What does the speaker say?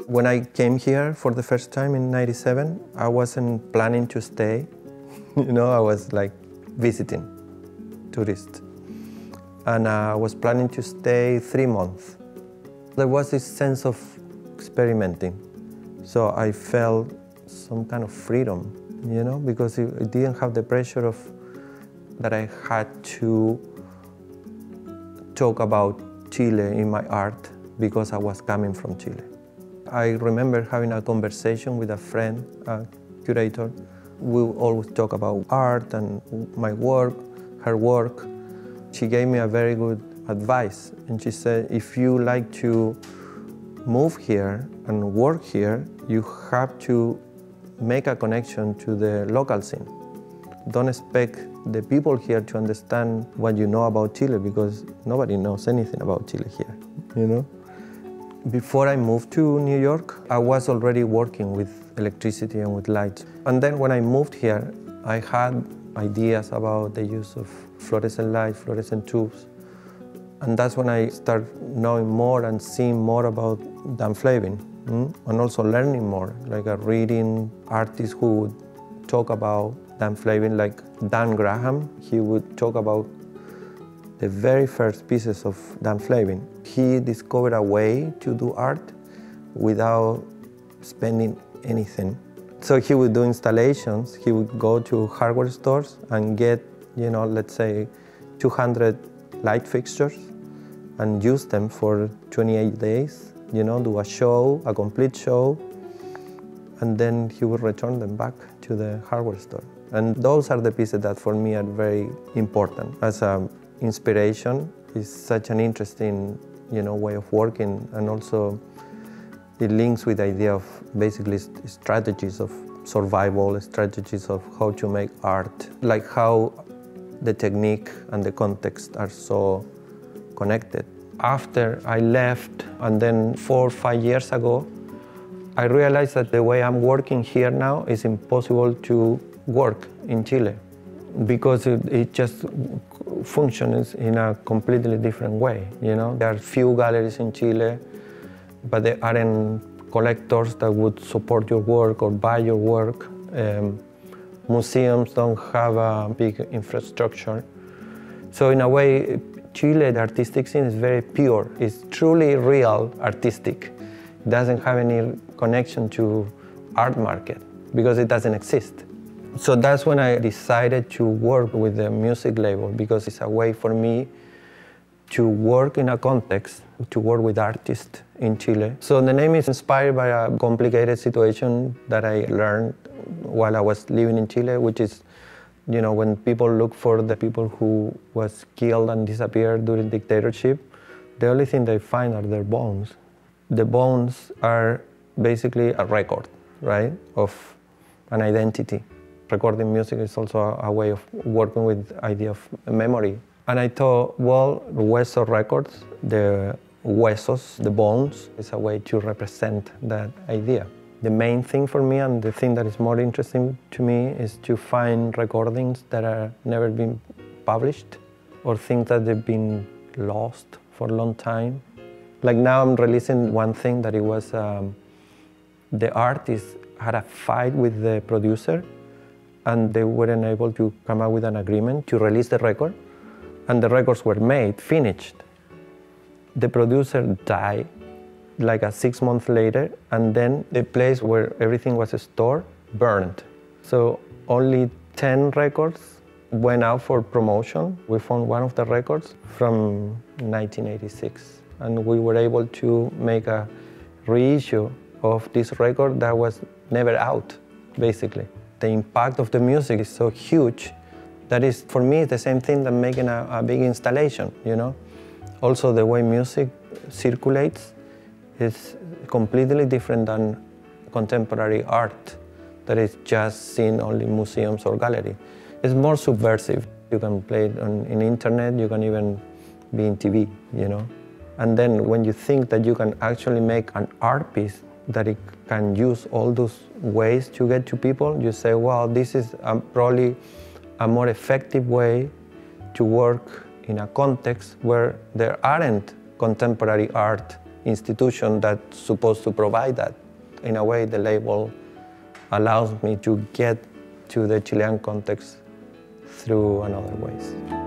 When I came here for the first time in '97, I wasn't planning to stay. I was like visiting, tourist. And I was planning to stay 3 months. There was this sense of experimenting. So I felt some kind of freedom, because it didn't have the pressure of that I had to talk about Chile in my art because I was coming from Chile. I remember having a conversation with a friend, a curator. We always talk about art and my work, her work. She gave me a very good advice, and she said, if you like to move here and work here, you have to make a connection to the local scene. Don't expect the people here to understand what you know about Chile, because nobody knows anything about Chile here, Before I moved to New York, I was already working with electricity and with lights. And then when I moved here, I had ideas about the use of fluorescent lights, fluorescent tubes. And that's when I started knowing more and seeing more about Dan Flavin, and also learning more, like reading artists who would talk about Dan Flavin, like Dan Graham. He would talk about the very first pieces of Dan Flavin. He discovered a way to do art without spending anything. So he would do installations. He would go to hardware stores and get, let's say 200 light fixtures and use them for 28 days, do a show, a complete show, and then he would return them back to the hardware store. And those are the pieces that for me are very important. As an inspiration, is such an interesting, way of working, and also it links with the idea of basically strategies of survival, strategies of how to make art, like how the technique and the context are so connected. After I left, and then 4 or 5 years ago, I realized that the way I'm working here now is impossible to work in Chile, because it just functions in a completely different way. There are few galleries in Chile, but there aren't collectors that would support your work or buy your work. Museums don't have a big infrastructure. So in a way, Chile, the artistic scene is very pure. It's truly real artistic. It doesn't have any connection to art market because it doesn't exist. So that's when I decided to work with the music label, because it's a way for me to work in a context, to work with artists in Chile. So the name is inspired by a complicated situation that I learned while I was living in Chile, which is, when people look for the people who was killed and disappeared during dictatorship, the only thing they find are their bones. The bones are basically a record, right, of an identity. Recording music is also a way of working with the idea of memory. And I thought, well, Hueso Records, the huesos, the bones, is a way to represent that idea. The main thing for me, and the thing that is more interesting to me, is to find recordings that have never been published, or things that have been lost for a long time. Like now I'm releasing one thing that it was, the artist had a fight with the producer, and they weren't able to come up with an agreement to release the record, and the records were made, finished. The producer died like 6 months later, and then the place where everything was stored burned. So only 10 records went out for promotion. We found one of the records from 1986, and we were able to make a reissue of this record that was never out, basically. The impact of the music is so huge that is, for me, the same thing that making a big installation, Also, the way music circulates is completely different than contemporary art that is just seen only in museums or gallery. It's more subversive. You can play it in internet, you can even be in TV, And then when you think that you can actually make an art piece that it can use all those ways to get to people, you say, well, this is probably a more effective way to work in a context where there aren't contemporary art institution that's supposed to provide that. In a way, the label allows me to get to the Chilean context through another ways.